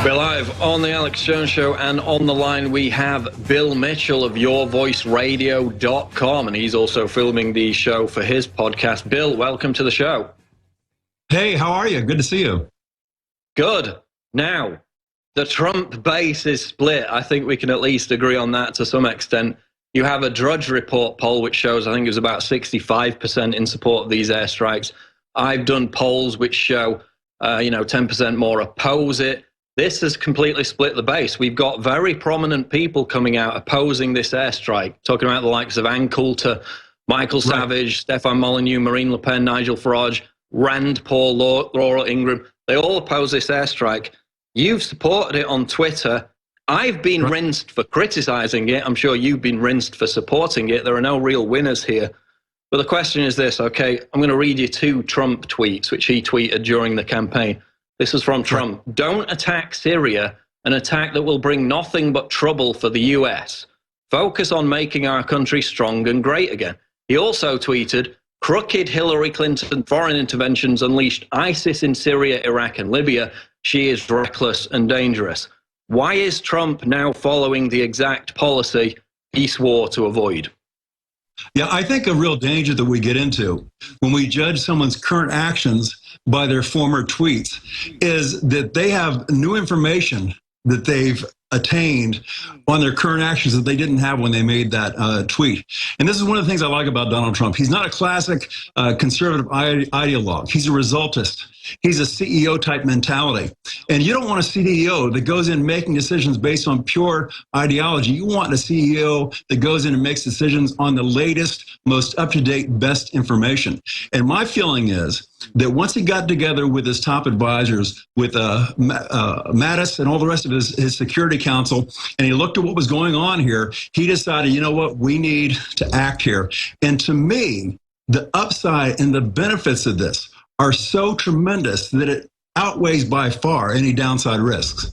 We're live on the Alex Jones Show, and on the line we have Bill Mitchell of YourVoiceRadio.com, and he's also filming the show for his podcast. Bill, welcome to the show. Hey, how are you? Good to see you. Good. Now, the Trump base is split. I think we can at least agree on that to some extent. You have a Drudge Report poll which shows, I think it was about 65% in support of these airstrikes. I've done polls which show, 10% more oppose it. This has completely split the base. We've got very prominent people coming out opposing this airstrike, talking about the likes of Ann Coulter, Michael Savage, Stefan Molyneux, Marine Le Pen, Nigel Farage, Rand Paul, Laura Ingraham. They all oppose this airstrike. You've supported it on Twitter. I've been rinsed for criticizing it. I'm sure you've been rinsed for supporting it. There are no real winners here. But the question is this, okay? I'm going to read you two Trump tweets, which he tweeted during the campaign. This is from Trump. Don't attack Syria, an attack that will bring nothing but trouble for the US. Focus on making our country strong and great again. He also tweeted, crooked Hillary Clinton foreign interventions unleashed ISIS in Syria, Iraq, and Libya. She is reckless and dangerous. Why is Trump now following the exact policy he swore to avoid? Yeah, I think a real danger that we get into when we judge someone's current actions by their former tweets is that they have new information that they've attained on their current actions that they didn't have when they made that tweet. And this is one of the things I like about Donald Trump. He's not a classic conservative ideologue. He's a resultist. He's a CEO type mentality. And you don't want a CEO that goes in making decisions based on pure ideology. You want a CEO that goes in and makes decisions on the latest, most up-to-date, best information. And my feeling is that once he got together with his top advisors, with Mattis and all the rest of his Security Council, and he looked at what was going on here, he decided, you know what, we need to act here. And to me, the upside and the benefits of this are so tremendous that it outweighs by far any downside risks.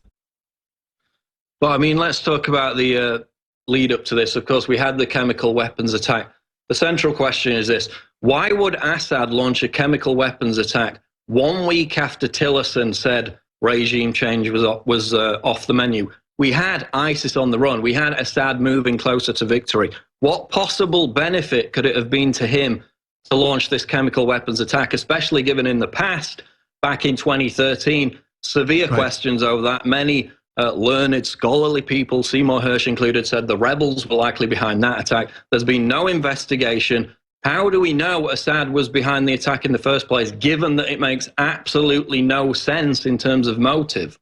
Well, I mean, let's talk about the lead up to this. Of course, we had the chemical weapons attack. The central question is this. Why would Assad launch a chemical weapons attack 1 week after Tillerson said regime change was off the menu? We had ISIS on the run. We had Assad moving closer to victory. What possible benefit could it have been to him to launch this chemical weapons attack, especially given in the past, back in 2013, severe questions over that? Many learned, scholarly people, Seymour Hersh included, said the rebels were likely behind that attack. There's been no investigation. How do we know Assad was behind the attack in the first place, given that it makes absolutely no sense in terms of motive?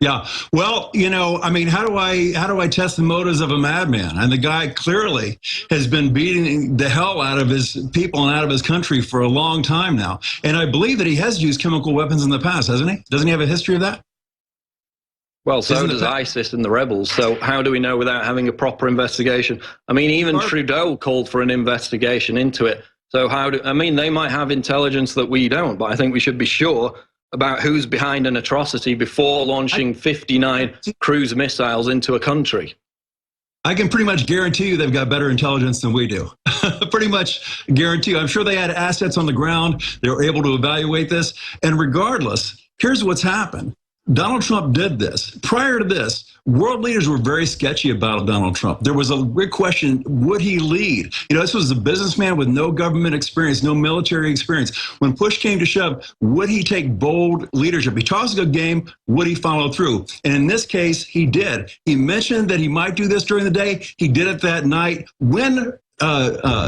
Yeah, well, I mean, how do I test the motives of a madman? And the guy clearly has been beating the hell out of his people and out of his country for a long time now. And I believe that he has used chemical weapons in the past, hasn't he? Doesn't he have a history of that? Well, so does ISIS and the rebels. So how do we know without having a proper investigation? I mean, even Trudeau called for an investigation into it. So they might have intelligence that we don't, but I think we should be sure about who's behind an atrocity before launching 59 cruise missiles into a country. I can pretty much guarantee you they've got better intelligence than we do. Pretty much guarantee you. I'm sure they had assets on the ground. They were able to evaluate this. And regardless, here's what's happened. Donald Trump did this. Prior to this, world leaders were very sketchy about Donald Trump. There was a big question, would he lead? This was a businessman with no government experience, no military experience. When push came to shove, would he take bold leadership? He tossed a good game, would he follow through? And in this case, he did. He mentioned that he might do this during the day. He did it that night. When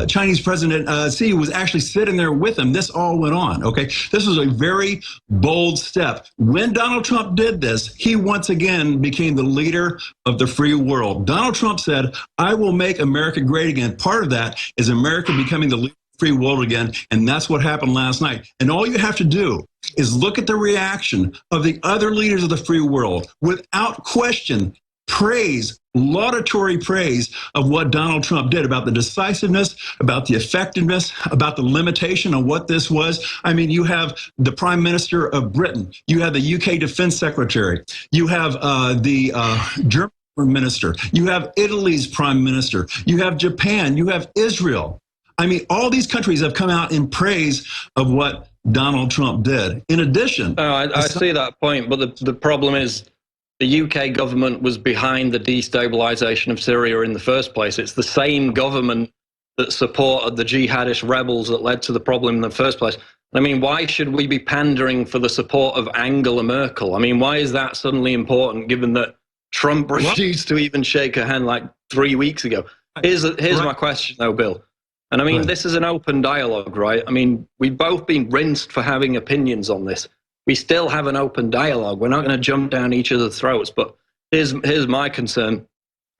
Chinese President Xi was actually sitting there with him, this all went on, okay? This was a very bold step. When Donald Trump did this, he once again became the leader of the free world. Donald Trump said, I will make America great again. Part of that is America becoming the leader of the free world again, and that's what happened last night. And all you have to do is look at the reaction of the other leaders of the free world. Without question, praise, laudatory praise of what Donald Trump did, about the decisiveness, about the effectiveness, about the limitation of what this was. I mean, you have the Prime Minister of Britain, you have the UK Defense Secretary, you have the German Minister, you have Italy's Prime Minister, you have Japan, you have Israel. I mean, all these countries have come out in praise of what Donald Trump did. In addition, I see that point, but the problem is the UK government was behind the destabilization of Syria in the first place. It's the same government that supported the jihadist rebels that led to the problem in the first place. I mean, why should we be pandering for the support of Angela Merkel? I mean, why is that suddenly important, given that Trump refused to even shake her hand like 3 weeks ago? Here's my question, though, Bill. And I mean, this is an open dialogue, right? I mean, we've both been rinsed for having opinions on this. We still have an open dialogue. We're not going to jump down each other's throats. But here's my concern.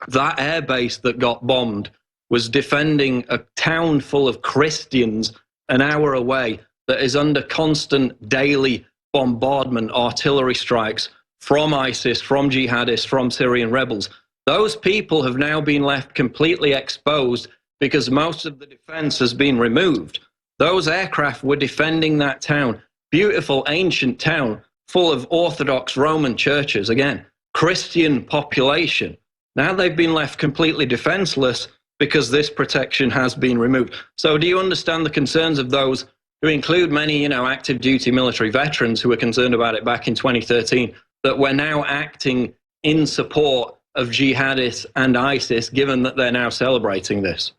That airbase that got bombed was defending a town full of Christians an hour away that is under constant daily bombardment, artillery strikes from ISIS, from jihadists, from Syrian rebels. Those people have now been left completely exposed because most of the defense has been removed. Those aircraft were defending that town, beautiful ancient town full of Orthodox Roman churches, again, Christian population. Now they've been left completely defenseless because this protection has been removed. So do you understand the concerns of those who include many, active duty military veterans who were concerned about it back in 2013, that we're now acting in support of jihadists and ISIS, given that they're now celebrating this?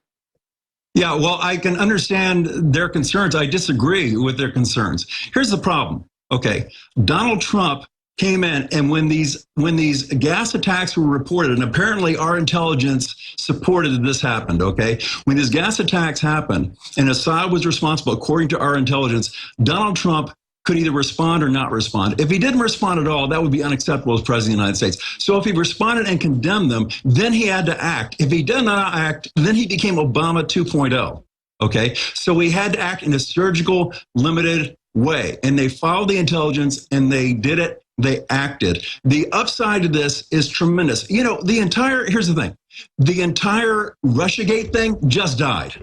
Yeah, well, I can understand their concerns. I disagree with their concerns. Here's the problem. Okay, Donald Trump came in, and when these gas attacks were reported, and apparently our intelligence supported that this happened, okay? When these gas attacks happened, and Assad was responsible, according to our intelligence, Donald Trump could either respond or not respond. If he didn't respond at all, that would be unacceptable as president of the United States. So if he responded and condemned them, then he had to act. If he did not act, then he became Obama 2.0, okay? So he had to act in a surgical, limited way. And they followed the intelligence, and they did it. They acted. The upside to this is tremendous. Here's the thing. The entire Russiagate thing just died.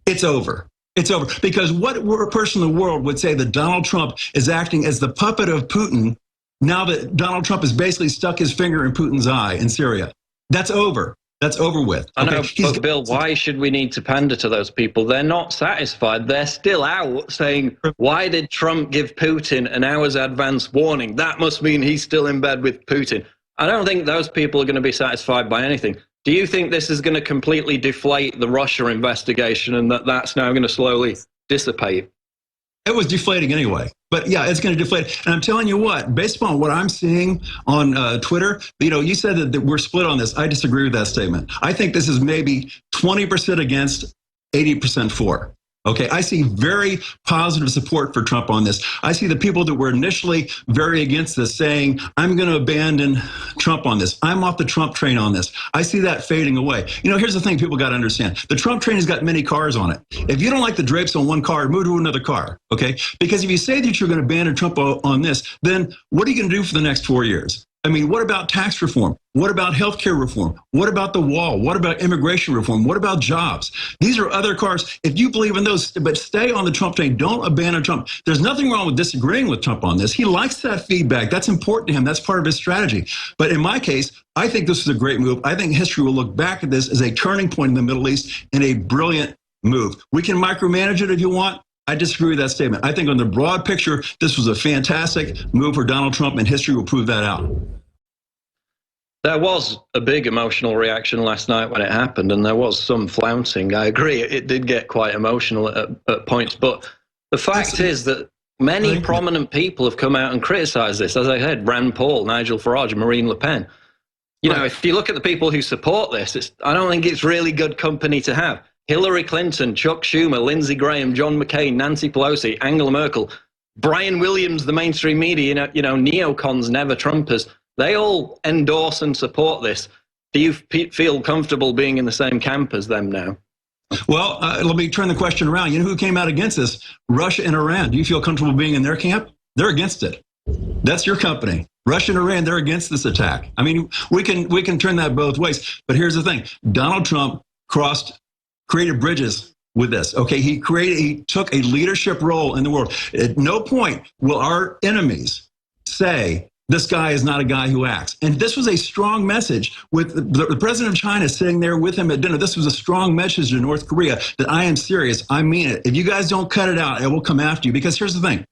It's over. It's over. Because what person in the world would say that Donald Trump is acting as the puppet of Putin now that Donald Trump has basically stuck his finger in Putin's eye in Syria? That's over. That's over with. I know, but Bill, why should we need to pander to those people? They're not satisfied. They're still out saying, why did Trump give Putin an hour's advance warning? That must mean he's still in bed with Putin. I don't think those people are going to be satisfied by anything. Do you think this is going to completely deflate the Russia investigation and that's now going to slowly dissipate? It was deflating anyway. But yeah, it's going to deflate. And I'm telling you what, based upon what I'm seeing on Twitter, you said that we're split on this. I disagree with that statement. I think this is maybe 20% against, 80% for. Okay, I see very positive support for Trump on this. I see the people that were initially very against this saying, I'm going to abandon Trump on this. I'm off the Trump train on this. I see that fading away. Here's the thing people got to understand. The Trump train has got many cars on it. If you don't like the drapes on one car, move to another car, okay? Because if you say that you're going to abandon Trump on this, then what are you going to do for the next 4 years? I mean, what about tax reform? What about healthcare reform? What about the wall? What about immigration reform? What about jobs? These are other cars. If you believe in those, but stay on the Trump train. Don't abandon Trump. There's nothing wrong with disagreeing with Trump on this. He likes that feedback. That's important to him. That's part of his strategy. But in my case, I think this is a great move. I think history will look back at this as a turning point in the Middle East and a brilliant move. We can micromanage it if you want. I disagree with that statement. I think on the broad picture, this was a fantastic move for Donald Trump, and history will prove that out. There was a big emotional reaction last night when it happened, and there was some flouncing. I agree, it did get quite emotional at points, but the fact is that many prominent people have come out and criticized this. As I said, Rand Paul, Nigel Farage, Marine Le Pen. If you look at the people who support this, I don't think it's really good company to have. Hillary Clinton, Chuck Schumer, Lindsey Graham, John McCain, Nancy Pelosi, Angela Merkel, Brian Williams, the mainstream media, neocons, never Trumpers, they all endorse and support this. Do you feel comfortable being in the same camp as them now? Well, let me turn the question around. You know who came out against this? Russia and Iran. Do you feel comfortable being in their camp? They're against it. That's your company. Russia and Iran, they're against this attack. I mean, we can turn that both ways. But here's the thing. Donald Trump created bridges with this. Okay, he took a leadership role in the world. At no point will our enemies say This guy is not a guy who acts. And this was a strong message with the president of China sitting there with him at dinner. This was a strong message to North Korea that I am serious. I mean it. If you guys don't cut it out, I will come after you. Because here's the thing.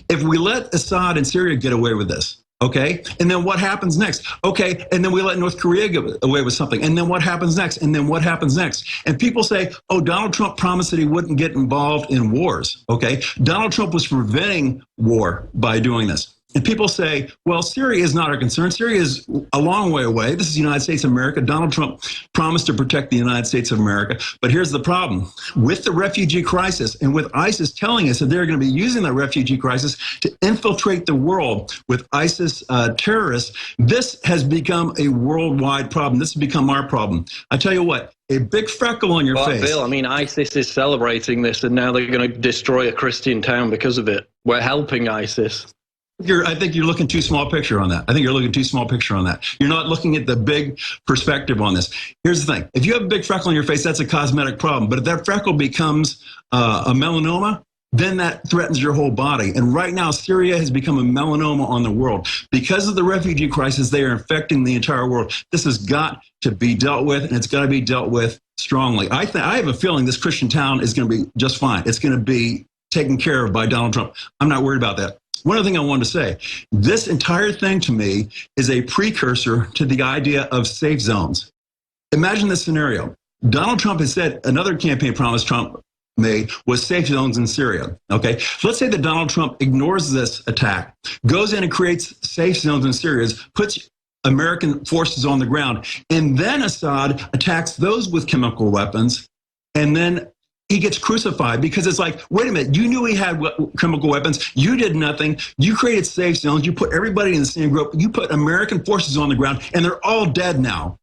If we let Assad and Syria get away with this, okay, and then what happens next? Okay, and then we let North Korea get away with something. And then what happens next? And then what happens next? And people say, oh, Donald Trump promised that he wouldn't get involved in wars, okay? Donald Trump was preventing war by doing this. And people say, well, Syria is not our concern. Syria is a long way away. This is the United States of America. Donald Trump promised to protect the United States of America. But here's the problem. With the refugee crisis and with ISIS telling us that they're going to be using the refugee crisis to infiltrate the world with ISIS terrorists, this has become a worldwide problem. This has become our problem. I tell you what, a big freckle on your face. Bill, I mean, ISIS is celebrating this, and now they're going to destroy a Christian town because of it. We're helping ISIS. I think you're looking too small picture on that. I think you're looking too small picture on that. You're not looking at the big perspective on this. Here's the thing. If you have a big freckle on your face, that's a cosmetic problem. But if that freckle becomes a melanoma, then that threatens your whole body. And right now, Syria has become a melanoma on the world. Because of the refugee crisis, they are infecting the entire world. This has got to be dealt with, and it's got to be dealt with strongly. I have a feeling this Christian town is going to be just fine. It's going to be taken care of by Donald Trump. I'm not worried about that. One other thing I wanted to say, this entire thing to me is a precursor to the idea of safe zones. Imagine this scenario. Donald Trump has said another campaign promise Trump made was safe zones in Syria. Okay, let's say that Donald Trump ignores this attack, goes in and creates safe zones in Syria, puts American forces on the ground, and then Assad attacks those with chemical weapons, and then he gets crucified because it's like, wait a minute, you knew he had chemical weapons. You did nothing. You created safe zones. You put everybody in the same group. You put American forces on the ground, and they're all dead now.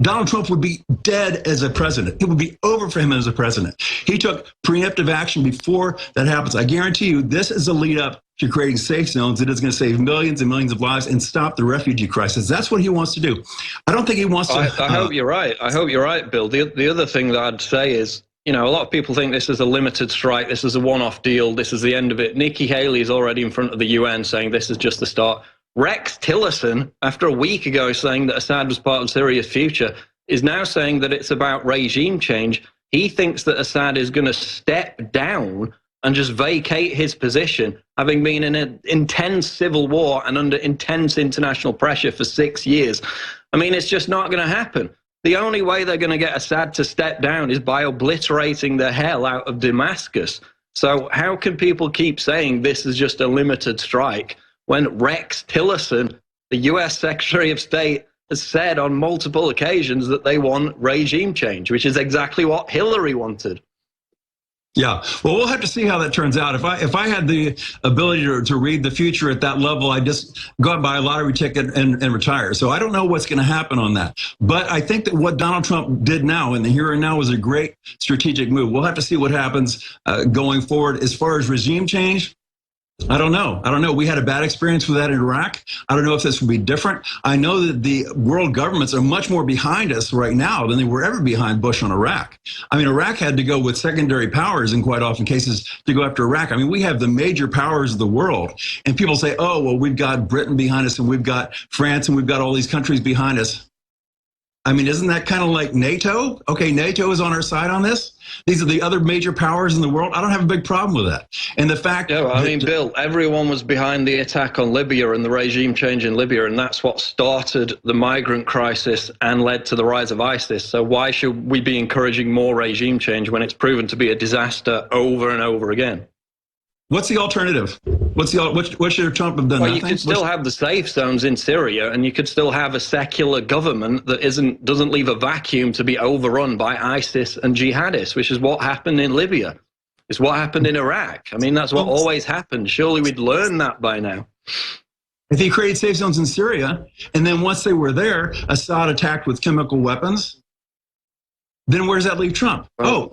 Donald Trump would be dead as a president. It would be over for him as a president. He took preemptive action before that happens. I guarantee you this is a lead up to creating safe zones that is going to save millions and millions of lives and stop the refugee crisis. That's what he wants to do. I don't think he wants to. I hope you're right. I hope you're right, Bill. The other thing that I'd say is, you know, a lot of people think this is a limited strike. This is a one-off deal. This is the end of it. Nikki Haley is already in front of the UN saying this is just the start. Rex Tillerson, after a week ago saying that Assad was part of Syria's future, is now saying that it's about regime change. He thinks that Assad is going to step down and just vacate his position, having been in an intense civil war and under intense international pressure for 6 years. I mean, it's just not going to happen. The only way they're going to get Assad to step down is by obliterating the hell out of Damascus. So how can people keep saying this is just a limited strike when Rex Tillerson, the US Secretary of State, has said on multiple occasions that they want regime change, which is exactly what Hillary wanted? Yeah, well, we'll have to see how that turns out. If I had the ability to read the future at that level, I'd just go out and buy a lottery ticket and retire. So I don't know what's going to happen on that. But I think that what Donald Trump did now in the here and now was a great strategic move. We'll have to see what happens going forward. As far as regime change, I don't know. We had a bad experience with that in Iraq. I don't know if this will be different. I know that the world governments are much more behind us right now than they were ever behind Bush on Iraq. I mean, Iraq had to go with secondary powers in quite often cases to go after Iraq. I mean, we have the major powers of the world. And people say, oh, well, we've got Britain behind us and we've got France and we've got all these countries behind us. I mean, isn't that kind of like NATO? Okay, NATO is on our side on this. These are the other major powers in the world. I don't have a big problem with that. And the fact... Yeah, I mean, Bill, everyone was behind the attack on Libya and the regime change in Libya, and that's what started the migrant crisis and led to the rise of ISIS. So why should we be encouraging more regime change when it's proven to be a disaster over and over again? What's the alternative? What should Trump have done? Well, you could still have the safe zones in Syria, and you could still have a secular government that doesn't leave a vacuum to be overrun by ISIS and jihadists, which is what happened in Libya. It's what happened in Iraq. I mean, that's what always happened. Surely we'd learn that by now. If he created safe zones in Syria, and then once they were there, Assad attacked with chemical weapons, then where does that leave Trump? Well,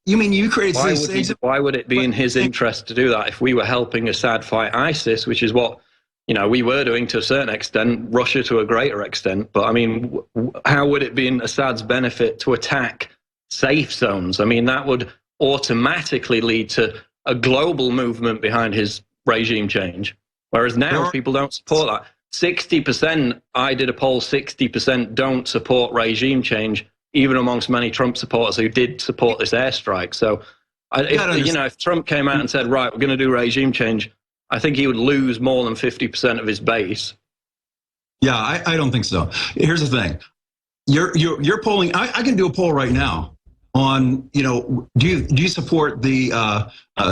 you mean you created safe zones? Why would it be in his interest to do that if we were helping Assad fight ISIS, which is what, we were doing to a certain extent, Russia to a greater extent. But I mean, how would it be in Assad's benefit to attack safe zones? I mean, that would automatically lead to a global movement behind his regime change. Whereas now people don't support that. 60%, I did a poll, 60% don't support regime change, even amongst many Trump supporters who did support this airstrike. So, if Trump came out and said, right, we're going to do regime change, I think he would lose more than 50% of his base. Yeah, I don't think so. Here's the thing. You're polling. I can do a poll right now on, do you support the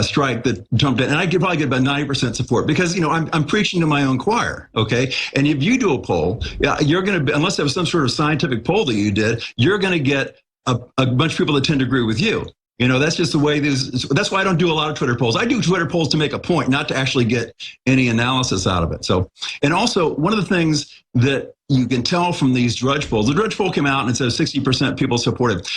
strike that Trump did? And I could probably get about 90% support because, I'm preaching to my own choir. Okay. And if you do a poll, you're going to, unless there was some sort of scientific poll that you did, you're going to get a bunch of people that tend to agree with you. That's just the way this. That's why I don't do a lot of Twitter polls. I do Twitter polls to make a point, not to actually get any analysis out of it. So, and also one of the things that you can tell from these Drudge polls, the Drudge poll came out and it says 60% people support it.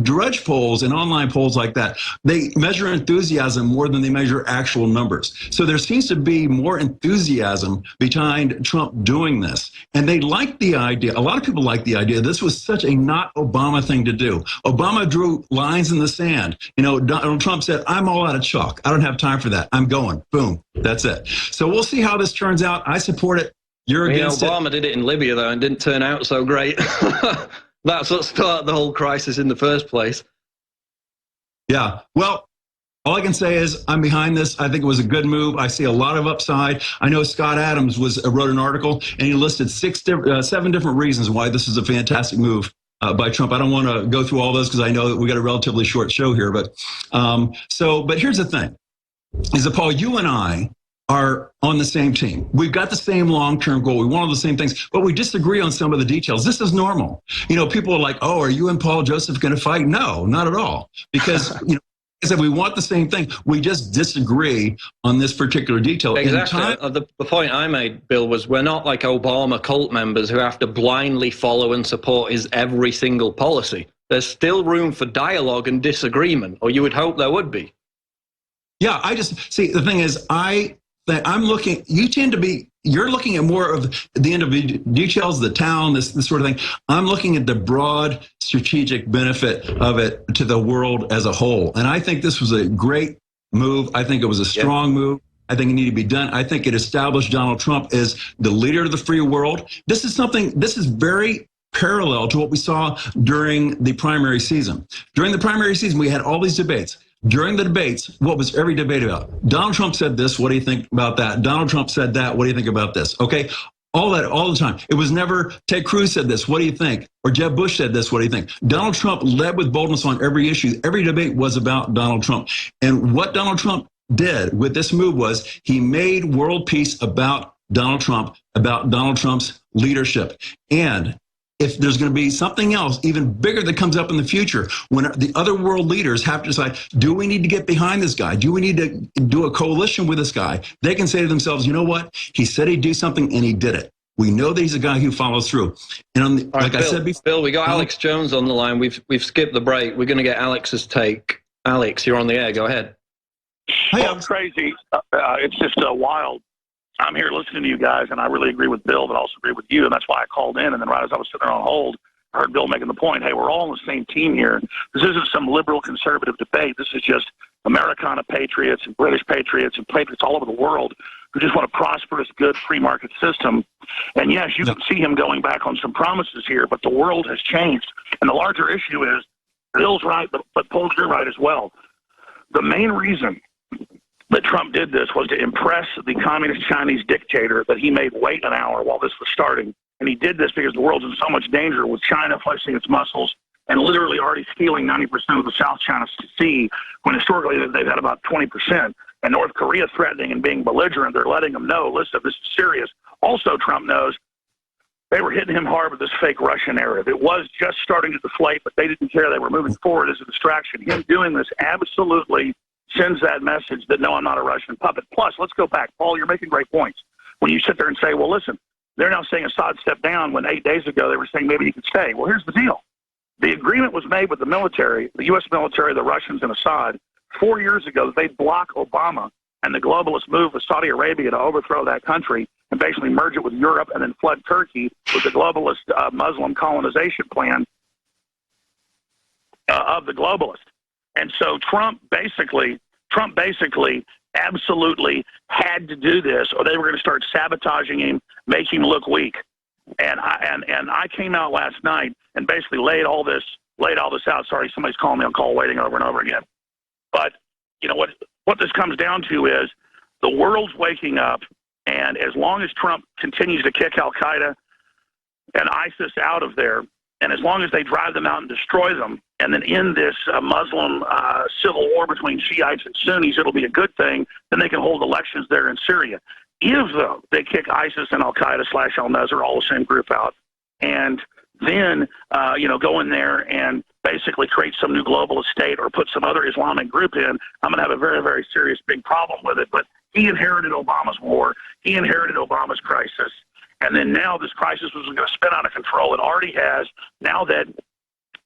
Drudge polls and online polls like that, they measure enthusiasm more than they measure actual numbers. So there seems to be more enthusiasm behind Trump doing this. And they like the idea. A lot of people like the idea. This was such a not Obama thing to do. Obama drew lines in the sand. Donald Trump said, I'm all out of chalk. I don't have time for that. I'm going. Boom. That's it. So we'll see how this turns out. I support it. You're against Obama did it in Libya, though, and didn't turn out so great. That's what started the whole crisis in the first place. Yeah. Well, all I can say is I'm behind this. I think it was a good move. I see a lot of upside. I know Scott Adams wrote an article, and he listed 7 different reasons why this is a fantastic move by Trump. I don't want to go through all those because I know that we got a relatively short show here. But here's the thing, is that, Paul, you and I are on the same team. We've got the same long-term goal. We want all the same things, but we disagree on some of the details. This is normal. People are like, oh, are you and Paul Joseph going to fight? No, not at all. Because, we want the same thing. We just disagree on this particular detail. Exactly. The point I made, Bill, was we're not like Obama cult members who have to blindly follow and support his every single policy. There's still room for dialogue and disagreement, or you would hope there would be. Yeah, I just see the thing is I'm looking, you're looking at more of the individual details, the town, this sort of thing. I'm looking at the broad strategic benefit of it to the world as a whole. And I think this was a great move. I think it was a strong move. I think it needed to be done. I think it established Donald Trump as the leader of the free world. This is very parallel to what we saw during the primary season. During the primary season, we had all these debates. During the debates, what was every debate about? Donald Trump said this. What do you think about that? Donald Trump said that. What do you think about this? Okay. All that, all the time. It was never Ted Cruz said this. What do you think? Or Jeb Bush said this. What do you think? Donald Trump led with boldness on every issue. Every debate was about Donald Trump. And what Donald Trump did with this move was he made world peace about Donald Trump, about Donald Trump's leadership. And if there's going to be something else even bigger that comes up in the future, when the other world leaders have to decide, do we need to get behind this guy? Do we need to do a coalition with this guy? They can say to themselves, you know what? He said he'd do something and he did it. We know that he's a guy who follows through. And like I said before, Bill, we got Alex Jones on the line. We've skipped the break. We're going to get Alex's take. Alex, you're on the air. Go ahead. Hey, I'm crazy. It's just wild. I'm here listening to you guys, and I really agree with Bill, but also agree with you, and that's why I called in. And then right as I was sitting there on hold, I heard Bill making the point, hey, we're all on the same team here. This isn't some liberal conservative debate. This is just Americana patriots and British patriots and patriots all over the world who just want a prosperous, good, free market system. And yes, you can see him going back on some promises here, but the world has changed. And the larger issue is, Bill's right, but Paul, you're right as well. The main reason that Trump did this was to impress the communist Chinese dictator that he made wait an hour while this was starting. And he did this because the world's in so much danger with China flexing its muscles and literally already stealing 90% of the South China Sea, when historically they've had about 20%. And North Korea threatening and being belligerent, they're letting them know, listen, this is serious. Also, Trump knows they were hitting him hard with this fake Russian narrative. It was just starting to deflate, but they didn't care. They were moving forward as a distraction. Him doing this absolutely sends that message that, no, I'm not a Russian puppet. Plus, let's go back. Paul, you're making great points. When you sit there and say, well, listen, they're now saying Assad stepped down when 8 days ago they were saying maybe he could stay. Well, here's the deal. The agreement was made with the military, the U.S. military, the Russians, and Assad 4 years ago that they'd block Obama and the globalist move of Saudi Arabia to overthrow that country and basically merge it with Europe and then flood Turkey with the globalist Muslim colonization plan of the globalist. And so Trump basically absolutely had to do this, or they were going to start sabotaging him, make him look weak. And I came out last night and basically laid all this out. Sorry, somebody's calling me on call waiting over and over again. But you know what this comes down to is the world's waking up, and as long as Trump continues to kick Al-Qaeda and ISIS out of there, and as long as they drive them out and destroy them, and then end this Muslim civil war between Shiites and Sunnis, it'll be a good thing. Then they can hold elections there in Syria. If, though, they kick ISIS and Al-Qaeda / al-Nusra, all the same group, out, and then, go in there and basically create some new globalist state or put some other Islamic group in, I'm going to have a very, very serious big problem with it. But he inherited Obama's war. He inherited Obama's crisis. And then now this crisis was going to spin out of control. It already has. Now that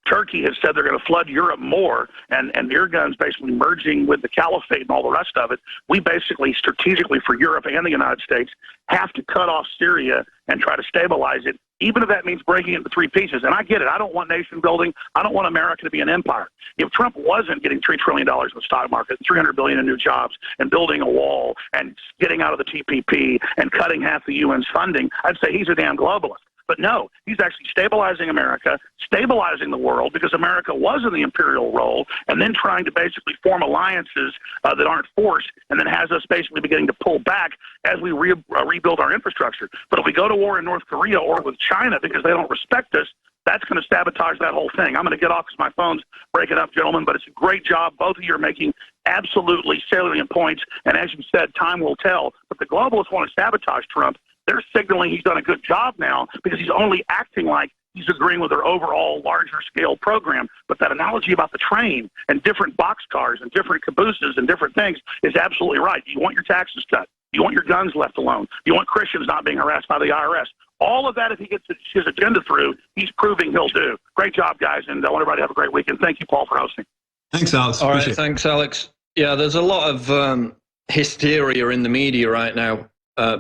Turkey has said they're going to flood Europe more, and Erdogan's basically merging with the caliphate and all the rest of it, we basically strategically for Europe and the United States have to cut off Syria and try to stabilize it, even if that means breaking it into three pieces. And I get it. I don't want nation building. I don't want America to be an empire. If Trump wasn't getting $3 trillion in the stock market, $300 billion in new jobs, and building a wall, and getting out of the TPP, and cutting half the UN's funding, I'd say he's a damn globalist. But no, he's actually stabilizing America, stabilizing the world, because America was in the imperial role, and then trying to basically form alliances that aren't forced, and then has us basically beginning to pull back as we rebuild our infrastructure. But if we go to war in North Korea or with China because they don't respect us, that's going to sabotage that whole thing. I'm going to get off because my phone's breaking up, gentlemen, but it's a great job. Both of you are making absolutely salient points, and as you said, time will tell. But the globalists want to sabotage Trump. They're signaling he's done a good job now because he's only acting like he's agreeing with their overall larger scale program. But that analogy about the train and different boxcars and different cabooses and different things is absolutely right. You want your taxes cut. You want your guns left alone. You want Christians not being harassed by the IRS. All of that, if he gets his agenda through, he's proving he'll do. Great job, guys, and I want everybody to have a great weekend. Thank you, Paul, for hosting. Thanks, Alex. All right, thanks, Alex. Yeah, there's a lot of hysteria in the media right now,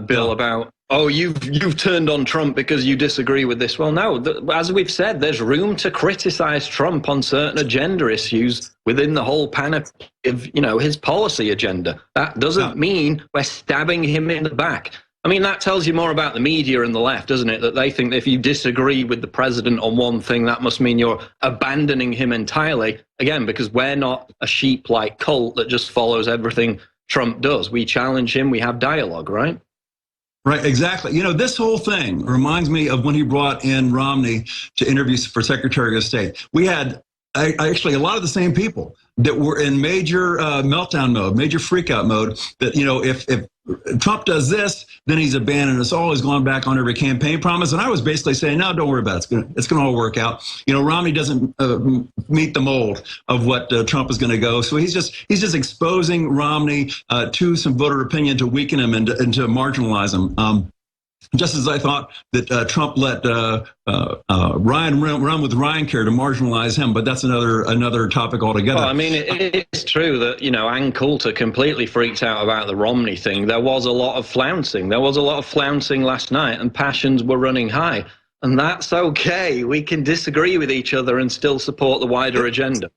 Bill, about, oh, you've turned on Trump because you disagree with this. Well, no, as we've said, there's room to criticize Trump on certain agenda issues within the whole panoply of, his policy agenda. That doesn't mean we're stabbing him in the back. I mean, that tells you more about the media and the left, doesn't it? That they think that if you disagree with the president on one thing, that must mean you're abandoning him entirely. Again, because we're not a sheep-like cult that just follows everything Trump does. We challenge him. We have dialogue, right? Right, exactly. This whole thing reminds me of when he brought in Romney to interview for Secretary of State. We had actually a lot of the same people that were in major meltdown mode, major freakout mode, that, if Trump does this, then he's abandoned us all. He's gone back on every campaign promise. And I was basically saying, no, don't worry about it. It's going to all work out. Romney doesn't meet the mold of what Trump is going to go. So he's just exposing Romney to some voter opinion to weaken him and to marginalize him. Just as I thought that Trump let Ryan run with Ryan Care to marginalize him, but that's another topic altogether. Well, I mean, it's true that, Ann Coulter completely freaked out about the Romney thing. There was a lot of flouncing. There was a lot of flouncing last night, and passions were running high. And that's okay. We can disagree with each other and still support the wider agenda.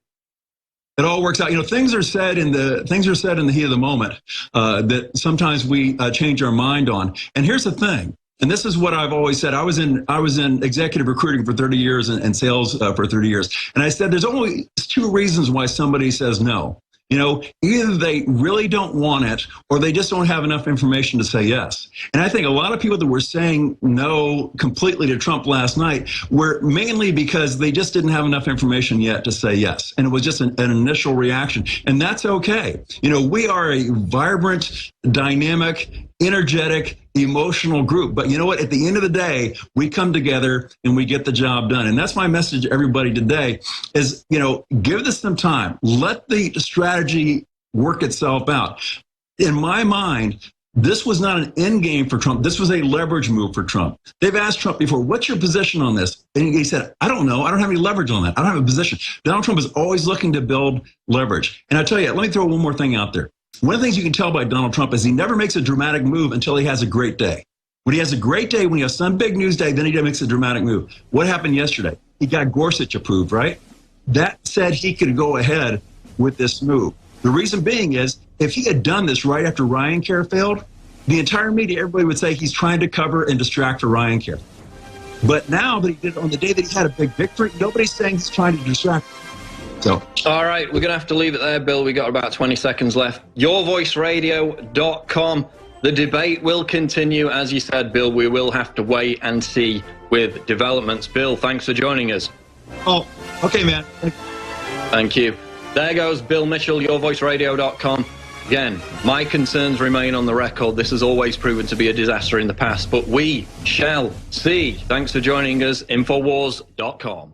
It all works out. Things are said in the heat of the moment that sometimes we change our mind on. And here's the thing. And this is what I've always said. I was in executive recruiting for 30 years and sales for 30 years. And I said, there's only two reasons why somebody says no. Either they really don't want it or they just don't have enough information to say yes. And I think a lot of people that were saying no completely to Trump last night were mainly because they just didn't have enough information yet to say yes. And it was just an initial reaction. And that's okay. We are a vibrant, dynamic, energetic, emotional group. But you know what? At the end of the day, we come together and we get the job done. And that's my message to everybody today is, give this some time. Let the strategy work itself out. In my mind, this was not an end game for Trump. This was a leverage move for Trump. They've asked Trump before, what's your position on this? And he said, I don't know. I don't have any leverage on that. I don't have a position. Donald Trump is always looking to build leverage. And I tell you, let me throw one more thing out there. One of the things you can tell by Donald Trump is he never makes a dramatic move until he has a great day. When he has a great day, when he has some big news day, then he makes a dramatic move. What happened yesterday? He got Gorsuch approved, right? That said he could go ahead with this move. The reason being is, if he had done this right after Ryan Care failed, the entire media, everybody would say he's trying to cover and distract for Ryan Care. But now that he did it on the day that he had a big victory, nobody's saying he's trying to distract. So, all right, we're going to have to leave it there, Bill. We got about 20 seconds left. yourvoiceradio.com. The debate will continue. As you said, Bill, we will have to wait and see with developments. Bill, thanks for joining us. oh, okay, man. Thank you. There goes Bill Mitchell, yourvoiceradio.com. Again, my concerns remain on the record. This has always proven to be a disaster in the past, but we shall see. Thanks for joining us. Infowars.com.